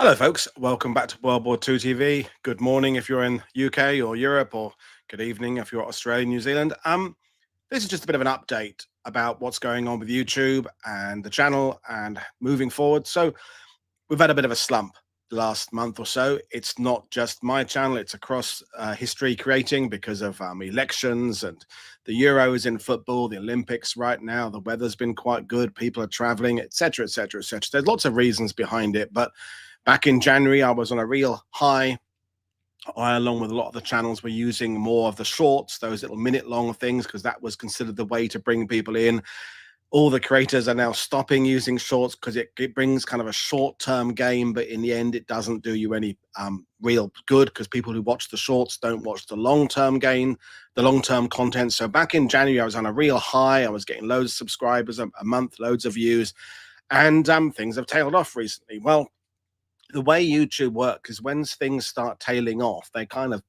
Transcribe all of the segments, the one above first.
Hello, folks. Welcome back to WW2 TV. Good morning if you're in UK or Europe, or good evening if you're Australia, New Zealand. This is just a bit of an update about what's going on with YouTube and the channel and moving forward. So we've had a bit of a slump the last month or so. It's not just my channel; it's across history creating because of elections and the Euros in football, the Olympics right now. The weather's been quite good. People are traveling, etc., etc., etc. There's lots of reasons behind it, but back in January, I was on a real high. I, along with a lot of the channels, were using more of the shorts, those little minute-long things, because that was considered the way to bring people in. All the creators are now stopping using shorts because it brings kind of a short-term game, but in the end, it doesn't do you any real good because people who watch the shorts don't watch the long-term gain, the long-term content. So back in January, I was on a real high. I was getting loads of subscribers a month, loads of views, and things have tailed off recently. Well, the way YouTube works is when things start tailing off, they kind of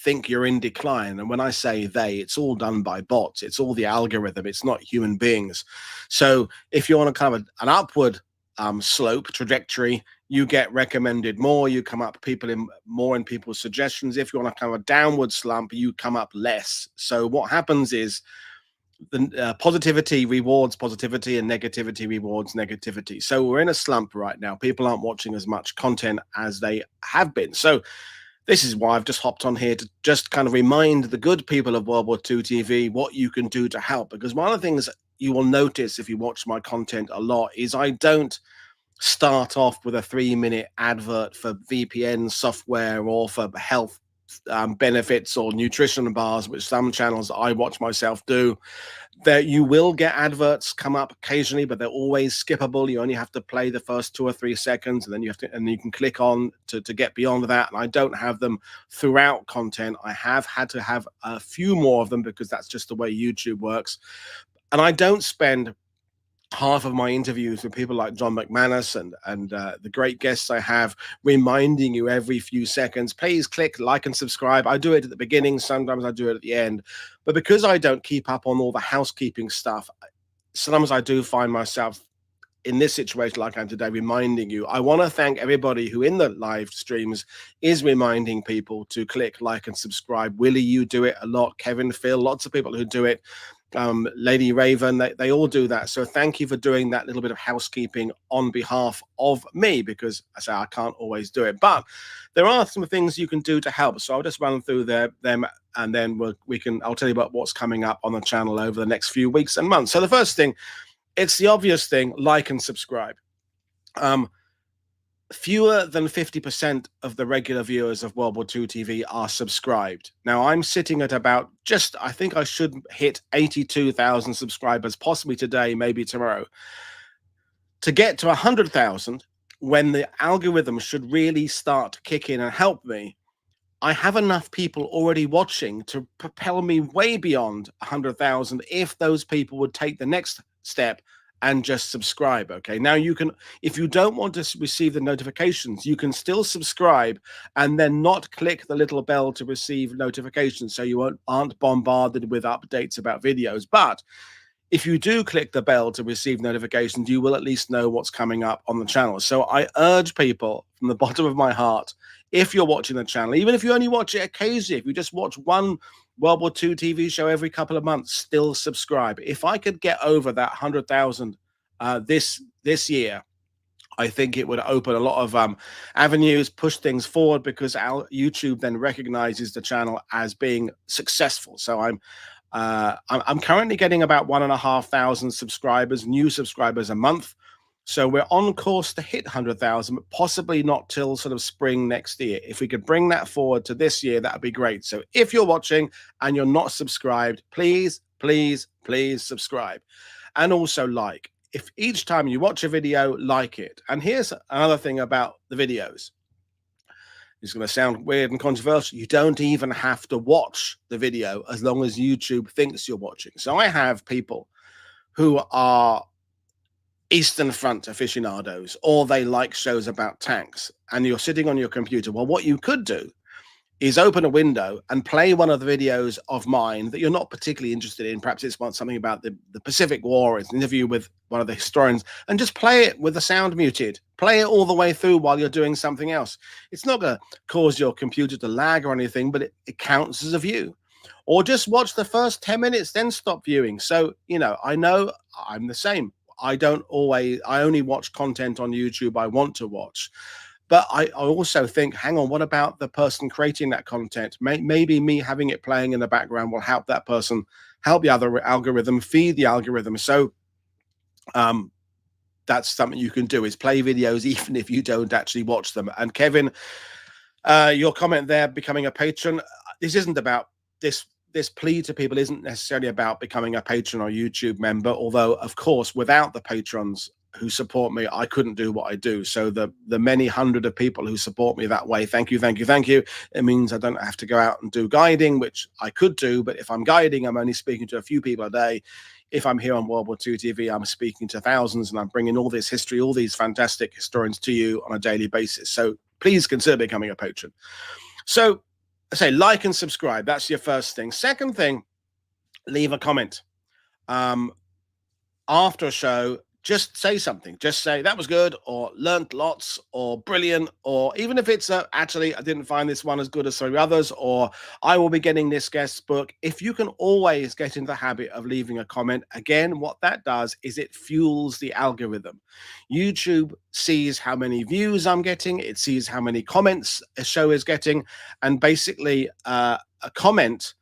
think you're in decline. And when I say they, it's all done by bots. It's all the algorithm. It's not human beings. So if you're on a kind of an upward slope trajectory, you get recommended more. You come up more in people's suggestions. If you're on a kind of a downward slump, you come up less. So what happens is the positivity rewards positivity and negativity rewards negativity. So we're in a slump right now. People aren't watching as much content as they have been. So this is why I've just hopped on here to just kind of remind the good people of WW2 TV what you can do to help. Because one of the things you will notice if you watch my content a lot is I don't start off with a 3-minute advert for VPN software or for health benefits or nutrition bars, which some channels that I watch myself do. There you will get adverts come up occasionally, but they're always skippable. You only have to play the first 2 or 3 seconds, and then you can click on to get beyond that. And I don't have them throughout content. I have had to have a few more of them because that's just the way YouTube works. And I don't spend half of my interviews with people like John McManus and the great guests I have reminding you every few seconds, please click like and subscribe. I do it at the beginning. Sometimes I do it at the end. But because I don't keep up on all the housekeeping stuff, sometimes I do find myself in this situation like I'm today reminding you. I want to thank everybody who in the live streams is reminding people to click like and subscribe. Willie, you do it a lot. Kevin, Phil, lots of people who do it. Lady Raven, they all do that. So thank you for doing that little bit of housekeeping on behalf of me, because I say I can't always do it, but there are some things you can do to help. So I'll just run through them and then I'll tell you about what's coming up on the channel over the next few weeks and months. So the first thing, it's the obvious thing, like and subscribe. Fewer than 50% of the regular viewers of WW2 TV are subscribed. Now, I'm sitting at about I think I should hit 82,000 subscribers, possibly today, maybe tomorrow. To get to 100,000, when the algorithm should really start to kick in and help me, I have enough people already watching to propel me way beyond 100,000 if those people would take the next step and just subscribe. Okay, now you can, if you don't want to receive the notifications, you can still subscribe and then not click the little bell to receive notifications, so you aren't bombarded with updates about videos. But if you do click the bell to receive notifications, you will at least know what's coming up on the channel. So I urge people from the bottom of my heart, if you're watching the channel, even if you only watch it occasionally, if you just watch one WW2 TV show every couple of months, still subscribe. If I could get over that 100,000 this year, I think it would open a lot of avenues, push things forward, because our YouTube then recognizes the channel as being successful. So I'm currently getting about 1,500 subscribers, new subscribers a month. So we're on course to hit 100,000, but possibly not till sort of spring next year. If we could bring that forward to this year, that would be great. So if you're watching and you're not subscribed, please, please, please subscribe. And also like. If each time you watch a video, like it. And here's another thing about the videos. It's going to sound weird and controversial. You don't even have to watch the video as long as YouTube thinks you're watching. So I have people who are Eastern Front aficionados, or they like shows about tanks, and you're sitting on your computer. Well, what you could do is open a window and play one of the videos of mine that you're not particularly interested in. Perhaps it's something about the Pacific War, it's an interview with one of the historians, and just play it with the sound muted. Play it all the way through while you're doing something else. It's not going to cause your computer to lag or anything, but it counts as a view. Or just watch the first 10 minutes, then stop viewing. So, I know I'm the same. I only watch content on YouTube I want to watch. But I also think, hang on, what about the person creating that content? Maybe me having it playing in the background will help that person, help the other algorithm, feed the algorithm. So that's something you can do, is play videos even if you don't actually watch them. And Kevin, your comment there, becoming a patron, this isn't about this plea to people isn't necessarily about becoming a patron or YouTube member, although of course without the patrons who support me, I couldn't do what I do. So the many hundred of people who support me that way, thank you. It means I don't have to go out and do guiding, which I could do, but if I'm guiding, I'm only speaking to a few people a day. If I'm here on World War II TV, I'm speaking to thousands, and I'm bringing all this history, all these fantastic historians to you on a daily basis. So please consider becoming a patron. So I say like and subscribe. That's your first thing. Second thing, leave a comment. After a show, just say something. Just say that was good, or learned lots, or brilliant, or even if it's actually I didn't find this one as good as some others, or I will be getting this guest book. If you can always get into the habit of leaving a comment, again, what that does is it fuels the algorithm. YouTube sees how many views I'm getting, it sees how many comments a show is getting, and basically a comment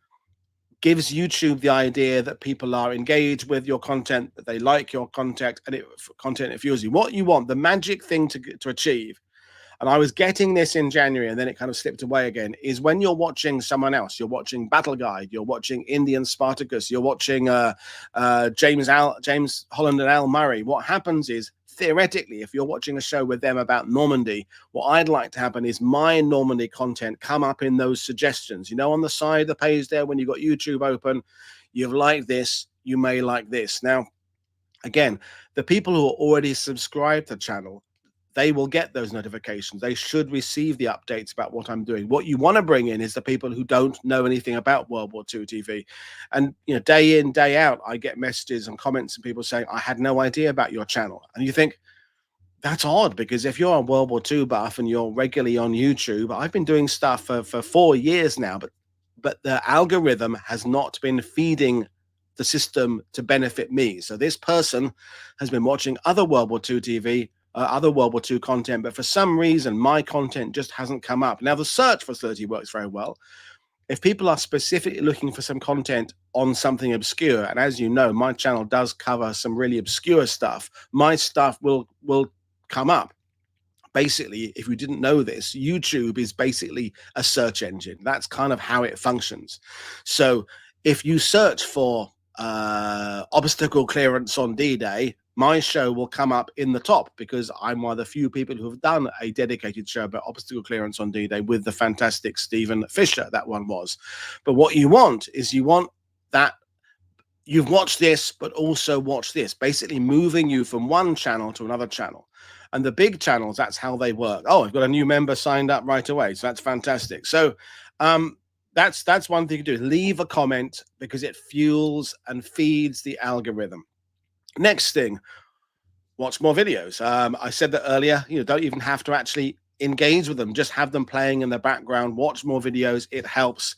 gives YouTube the idea that people are engaged with your content, that they like your content, and it fuels you. What you want, the magic thing to achieve, and I was getting this in January and then it kind of slipped away again, is when you're watching someone else, you're watching Battle Guide, you're watching Indian Spartacus, you're watching James Holland and Al Murray. What happens is, theoretically, if you're watching a show with them about Normandy, what I'd like to happen is my Normandy content come up in those suggestions. On the side of the page there, when you've got YouTube open, you've liked this, you may like this. Now, again, the people who are already subscribed to the channel, they will get those notifications. They should receive the updates about what I'm doing. What you want to bring in is the people who don't know anything about World War II TV. And, day in, day out, I get messages and comments and people saying, I had no idea about your channel. And you think, that's odd, because if you're a World War II buff and you're regularly on YouTube, I've been doing stuff for 4 years now, but the algorithm has not been feeding the system to benefit me. So this person has been watching other World War II TV, other World War II content, but for some reason, my content just hasn't come up. Now, the search facility works very well. If people are specifically looking for some content on something obscure, and as you know, my channel does cover some really obscure stuff, my stuff will come up. Basically, if you didn't know this, YouTube is basically a search engine. That's kind of how it functions. So if you search for obstacle clearance on D-Day, my show will come up in the top because I'm one of the few people who have done a dedicated show about obstacle clearance on D-Day with the fantastic Stephen Fisher, that one was. But what you want is that you've watched this, but also watch this, basically moving you from one channel to another channel. And the big channels, that's how they work. Oh, I've got a new member signed up right away. So that's fantastic. So that's one thing to do. Leave a comment because it fuels and feeds the algorithm. Next thing, watch more videos. I said that earlier, don't even have to actually engage with them. Just have them playing in the background. Watch more videos. It helps.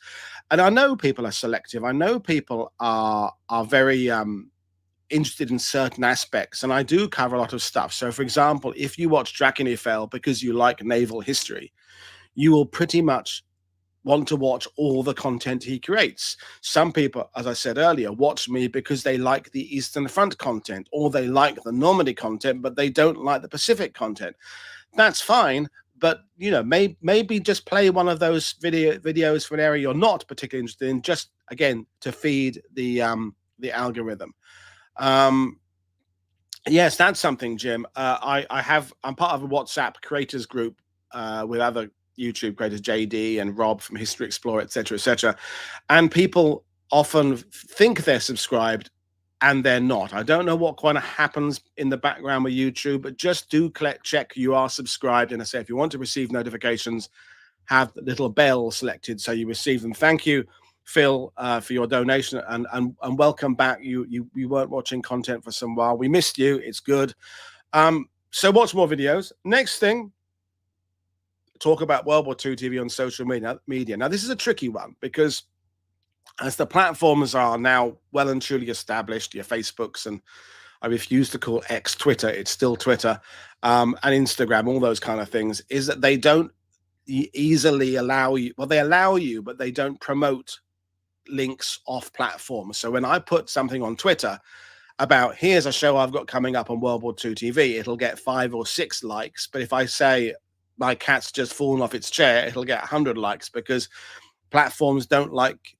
And I know people are selective. I know people are very interested in certain aspects, and I do cover a lot of stuff. So, for example, if you watch Drachenfels because you like naval history, you will pretty much want to watch all the content he creates. Some people, as I said earlier, watch me because they like the Eastern Front content, or they like the Normandy content, but they don't like the Pacific content. That's fine, but maybe just play one of those videos for an area you're not particularly interested in, just again to feed the algorithm. Yes, that's something, Jim. I'm part of a WhatsApp creators group with other YouTube creators, JD and Rob from History Explorer, etc., and people often think they're subscribed and they're not. I don't know what kind of happens in the background with YouTube, but just do check you are subscribed. And I say, if you want to receive notifications, have the little bell selected so you receive them. Thank you, Phil, for your donation, and welcome back. You weren't watching content for some while. We missed you. It's good. So watch more videos. Next thing, talk about World War II TV on social media. Now, this is a tricky one because as the platforms are now well and truly established, your Facebooks, and I refuse to call X Twitter, it's still Twitter, and Instagram, all those kind of things, is that they don't easily allow you, well, they allow you, but they don't promote links off platform. So when I put something on Twitter about here's a show I've got coming up on World War II TV, it'll get 5 or 6 likes. But if I say my cat's just fallen off its chair, it'll get 100 likes, because platforms don't like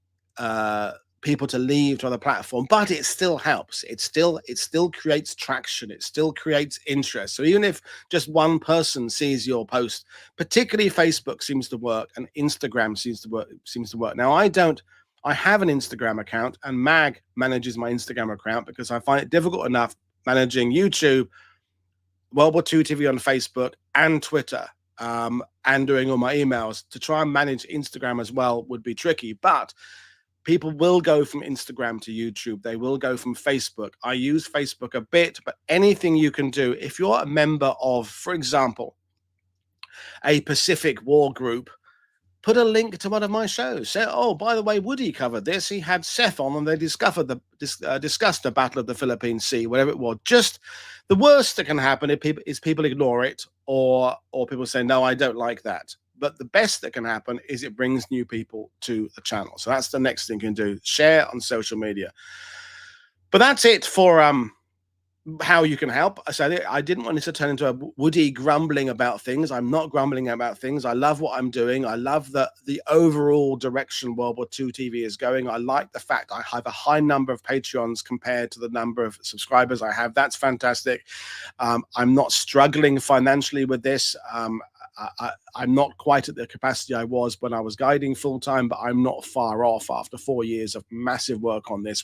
people to leave to other platform. But it still helps. It still creates traction. It still creates interest. So even if just one person sees your post, particularly Facebook seems to work and Instagram seems to work. Now, I have an Instagram account, and Mag manages my Instagram account because I find it difficult enough managing YouTube, World War II TV on Facebook and Twitter, and doing all my emails. To try and manage Instagram as well would be tricky, but people will go from Instagram to YouTube. They will go from Facebook. I use Facebook a bit, but anything you can do, if you're a member of, for example, a Pacific War group, put a link to one of my shows. Say, oh, by the way, Woody covered this. He had Seth on, and they discussed the Battle of the Philippine Sea, whatever it was. Just the worst that can happen is people ignore it, or people say, no, I don't like that. But the best that can happen is it brings new people to the channel. So that's the next thing you can do. Share on social media. But that's it for how you can help. So I didn't want it to turn into a Woody grumbling about things. I'm not grumbling about things. I love what I'm doing. I love the overall direction World War II TV is going. I like the fact I have a high number of Patreons compared to the number of subscribers I have. That's fantastic. I'm not struggling financially with this. I'm not quite at the capacity I was when I was guiding full time, but I'm not far off after 4 years of massive work on this.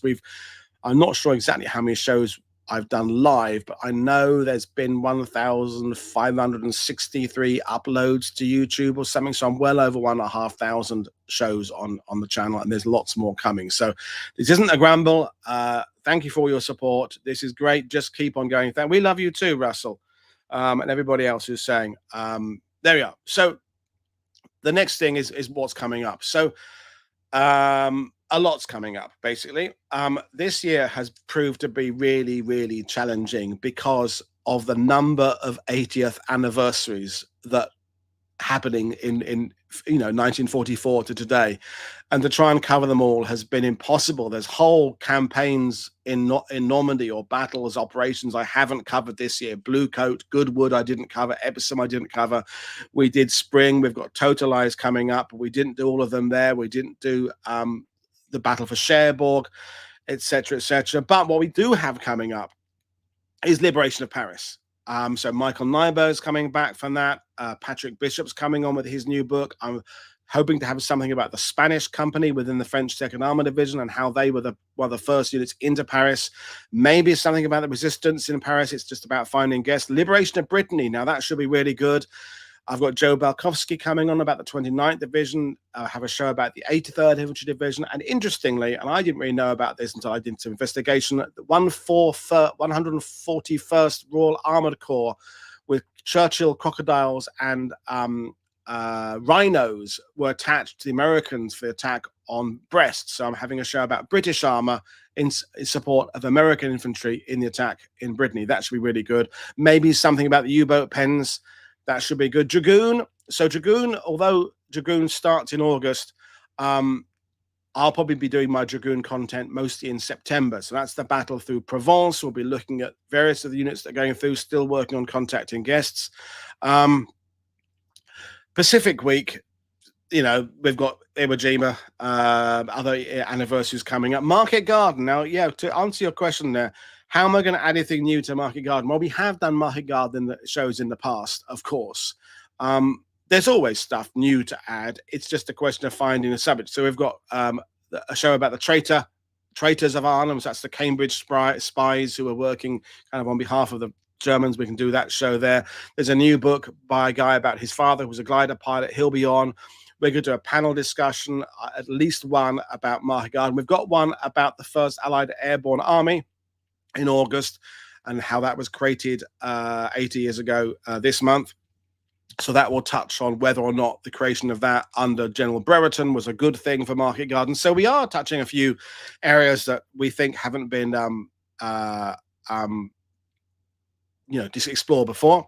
I'm not sure exactly how many shows I've done live, but I know there's been 1,563 uploads to YouTube or something. So I'm well over 1,500 shows on the channel, and there's lots more coming. So this isn't a grumble. Thank you for your support. This is great. Just keep on going. We love you too, Russell, and everybody else who's saying. There we are. So the next thing is what's coming up. So a lot's coming up, basically. This year has proved to be really, really challenging because of the number of 80th anniversaries that happening in 1944 to today, and to try and cover them all has been impossible. There's whole campaigns in Normandy, or battles, operations I haven't covered this year. Blue Coat, Goodwood I didn't cover, Epsom I didn't cover. We did Spring. We've got Totalize coming up. We didn't do all of them there. We didn't do the Battle for Cherbourg, etc., etc. But what we do have coming up is Liberation of Paris. So Michael Nyberg is coming back from that. Patrick Bishop's coming on with his new book. I'm hoping to have something about the Spanish company within the French Second Armour Division and how they were one of the first units into Paris. Maybe something about the resistance in Paris. It's just about finding guests. Liberation of Brittany. Now that should be really good. I've got Joe Balkowski coming on about the 29th Division. I have a show about the 83rd Infantry Division. And interestingly, and I didn't really know about this until I did some investigation, the 141st Royal Armoured Corps with Churchill crocodiles and rhinos were attached to the Americans for the attack on Brest. So I'm having a show about British armour in support of American infantry in the attack in Brittany. That should be really good. Maybe something about the U-boat pens. That should be good. Dragoon. So Dragoon, although Dragoon starts in August, I'll probably be doing my Dragoon content mostly in September. So that's the battle through Provence. We'll be looking at various of the units that are going through, still working on contacting guests. Pacific Week, we've got Iwo Jima, other anniversaries coming up. Market Garden. Now, to answer your question there, how am I going to add anything new to Market Garden? Well, we have done Market Garden shows in the past, of course. There's always stuff new to add. It's just a question of finding a subject. So we've got a show about the traitors of Arnhem. So that's the Cambridge spies who are working kind of on behalf of the Germans, we can do that show there. There's a new book by a guy about his father who was a glider pilot. He'll be on. We're going to do a panel discussion, at least one about Market Garden. We've got one about the first Allied Airborne Army in August and how that was created 80 years ago this month. So that will touch on whether or not the creation of that under General Brereton was a good thing for Market Garden. So we are touching a few areas that we think haven't been, just explored before.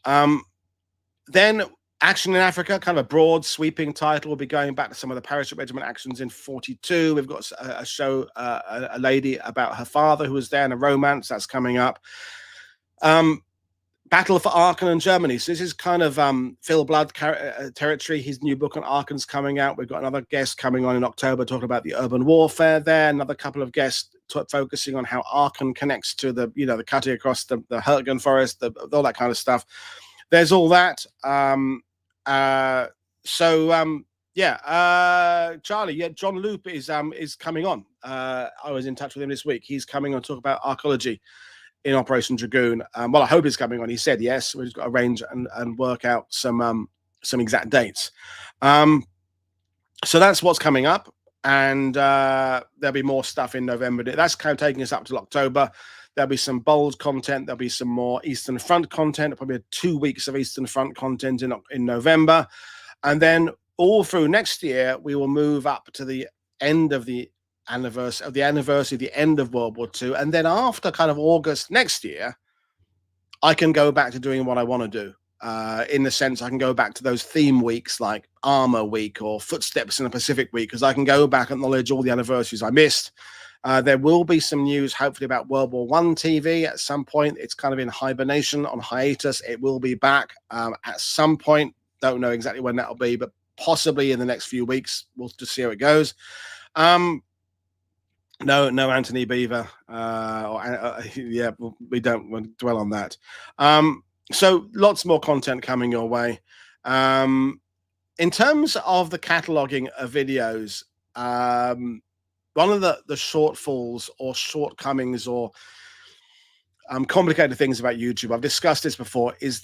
Then Action in Africa, kind of a broad, sweeping title. We'll be going back to some of the Parachute Regiment actions in 42. We've got a show, a lady about her father who was there in a romance that's coming up. Battle for Aachen and Germany. So this is kind of Phil Blood territory. His new book on Aachen's coming out. We've got another guest coming on in October talking about the urban warfare there. Another couple of guests focusing on how Aachen connects to the, the cutting across the Hurtgen forest, all that kind of stuff. There's all that. Charlie, John Loop is coming on. I was in touch with him this week. He's coming on to talk about archaeology in Operation Dragoon. Well, I hope he's coming on. He said yes. We've got to arrange and work out some exact dates. So that's what's coming up, and there'll be more stuff in November. That's kind of taking us up till October. There'll be some bold content. There'll be some more Eastern Front content. Probably 2 weeks of Eastern Front content in November, and then all through next year we will move up to the end of the anniversary of the end of World War II, and then after kind of August next year, I can go back to doing what I want to do. In the sense, I can go back to those theme weeks like Armor Week or Footsteps in the Pacific Week, because I can go back and acknowledge all the anniversaries I missed. There will be some news, hopefully, about World War I TV at some point. It's kind of in hibernation, on hiatus. It will be back at some point. Don't know exactly when that'll be, but possibly in the next few weeks. We'll just see how it goes. No, Anthony Beaver. We don't want to dwell on that. So lots more content coming your way. In terms of the cataloging of videos, one of the shortfalls or shortcomings or complicated things about YouTube, I've discussed this before, is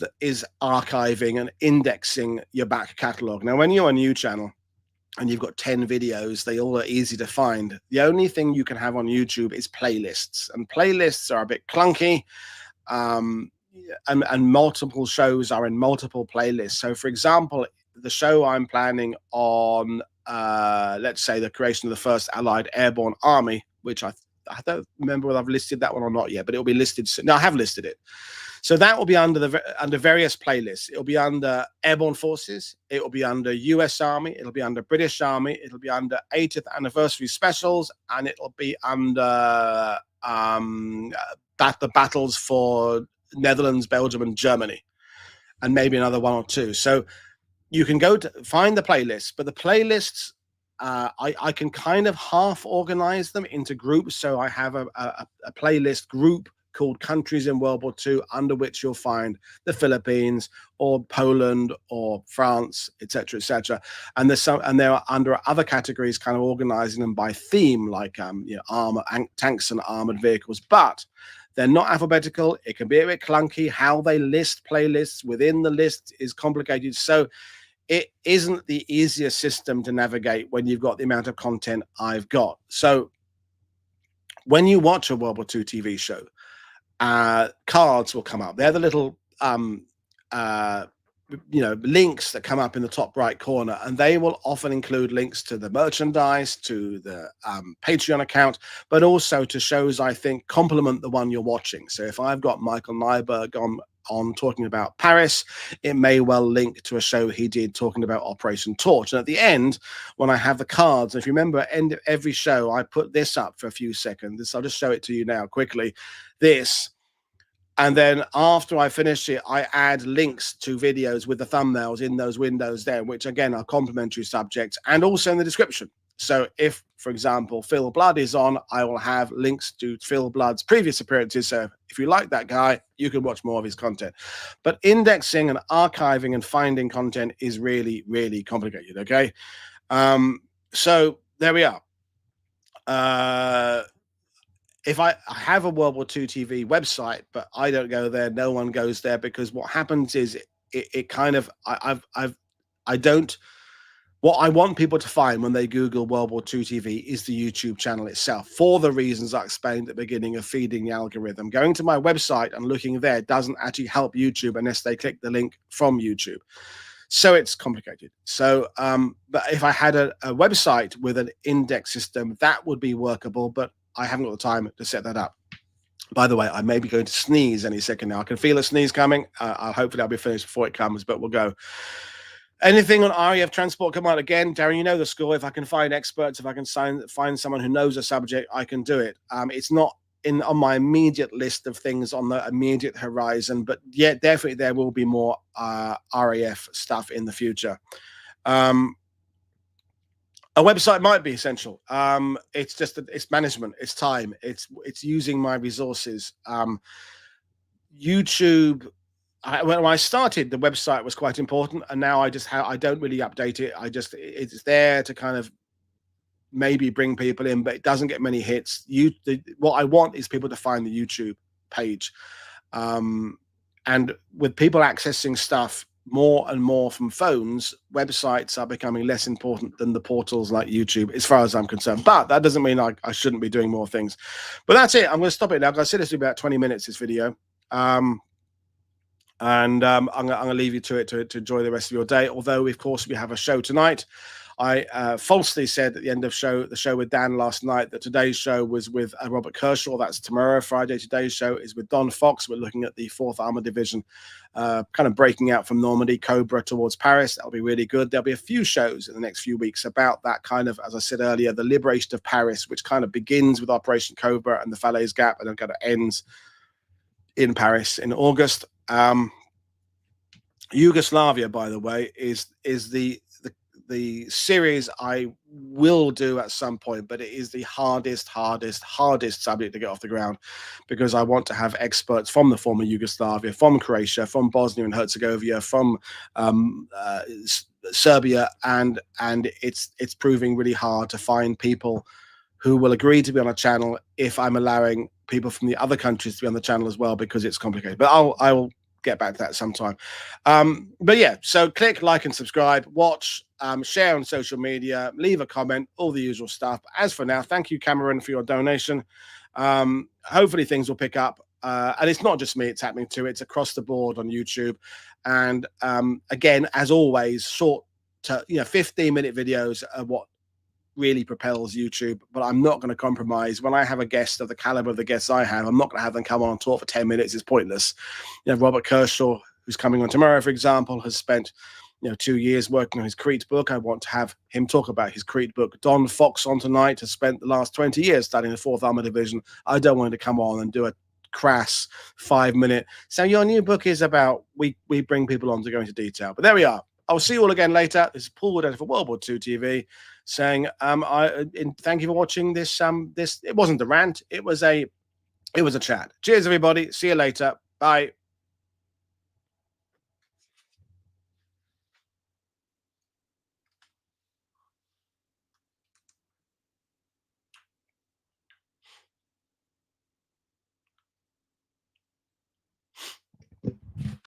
archiving and indexing your back catalog. Now, when you're a new channel and you've got 10 videos, they all are easy to find. The only thing you can have on YouTube is playlists, and playlists are a bit clunky, and multiple shows are in multiple playlists. So, for example, the show I'm planning on, let's say, the creation of the first Allied Airborne Army, which I don't remember whether I've listed that one or not yet, but it'll be listed soon. No, I have listed it. So that will be under various playlists. It'll be under Airborne Forces. It will be under US Army. It'll be under British Army. It'll be under 80th Anniversary Specials, and it'll be under the battles for Netherlands, Belgium, and Germany, and maybe another one or two. So you can go to find the playlists, but the playlists, I can kind of half organize them into groups. So I have a playlist group called Countries in World War II, under which you'll find the Philippines or Poland or France, etc., etc. And there are under other categories, kind of organizing them by theme, like armor, tanks, and armored vehicles. But they're not alphabetical. It can be a bit clunky. How they list playlists within the list is complicated. So it isn't the easiest system to navigate when you've got the amount of content I've got. So when you watch a World War II TV show, cards will come up. They're the little links that come up in the top right corner, and they will often include links to the merchandise, to the Patreon account, but also to shows I think complement the one you're watching. So if I've got Michael Nyberg on talking about Paris, it may well link to a show he did talking about Operation Torch. And at the end, when I have the cards, if you remember, at the end of every show, I put this up for a few seconds. I'll just show it to you now quickly. This. And then after I finish it, I add links to videos with the thumbnails in those windows there, which again are complementary subjects, and also in the description. So if, for example, Phil Blood is on, I will have links to Phil Blood's previous appearances. So if you like that guy, you can watch more of his content. But indexing and archiving and finding content is really, really complicated, okay? So there we are. if I have a World War II TV website, but I don't go there, no one goes there, because what happens is it kind of I don't. What I want people to find when they Google World War II TV is the YouTube channel itself, for the reasons I explained at the beginning of feeding the algorithm. Going to my website and looking there doesn't actually help YouTube unless they click the link from YouTube. So it's complicated. So, but if I had a website with an index system, that would be workable, but I haven't got the time to set that up. By the way, I may be going to sneeze any second now. I can feel a sneeze coming. Hopefully I'll be finished before it comes, but we'll go. Anything on RAF Transport Command? Again, Darren, you know the score. If I can find experts, if I can find someone who knows a subject, I can do it. It's not on my immediate list of things on the immediate horizon, but yeah, definitely there will be more RAF stuff in the future. A website might be essential. It's just it's management, it's time, it's using my resources. YouTube. When I started, the website was quite important, and now I don't really update it. It's there to kind of maybe bring people in, but it doesn't get many hits. What I want is people to find the YouTube page, and with people accessing stuff more and more from phones, websites are becoming less important than the portals like YouTube, as far as I'm concerned. But that doesn't mean I shouldn't be doing more things. But that's it. I'm going to stop it now, because I said this will be about 20 minutes, this video. And I'm going to leave you to it to enjoy the rest of your day. Although, of course, we have a show tonight. I falsely said at the end of the show with Dan last night, that today's show was with Robert Kershaw. That's tomorrow, Friday. Today's show is with Don Fox. We're looking at the 4th Armored Division, kind of breaking out from Normandy, Cobra towards Paris. That'll be really good. There'll be a few shows in the next few weeks about that kind of, as I said earlier, the liberation of Paris, which kind of begins with Operation Cobra and the Falaise Gap, and then kind of ends in Paris in August. Yugoslavia, by the way, is the series I will do at some point, but it is the hardest subject to get off the ground, because I want to have experts from the former Yugoslavia, from Croatia, from Bosnia and Herzegovina, from Serbia, and it's proving really hard to find people who will agree to be on a channel if I'm allowing people from the other countries to be on the channel as well, because it's complicated. But I will get back to that sometime. But yeah, so click like and subscribe, watch, share on social media, leave a comment, all the usual stuff. As for now, thank you, Cameron, for your donation. Hopefully things will pick up, and it's not just me, it's happening too. It's across the board on YouTube. And again, as always, short to 15-minute videos are what really propels YouTube, but I'm not going to compromise. When I have a guest of the caliber of the guests I have, I'm not going to have them come on and talk for 10 minutes. It's pointless. Robert Kershaw, who's coming on tomorrow, for example, has spent 2 years working on his Crete book. I want to have him talk about his Crete book. Don Fox on tonight has spent the last 20 years studying the 4th Armored Division. I don't want him to come on and do a crass 5-minute. So your new book is about, we bring people on to go into detail. But there we are. I'll see you all again later. This is Paul Woodadge for World War II TV saying, thank you for watching this. It wasn't a rant. It was a chat. Cheers, everybody. See you later. Bye.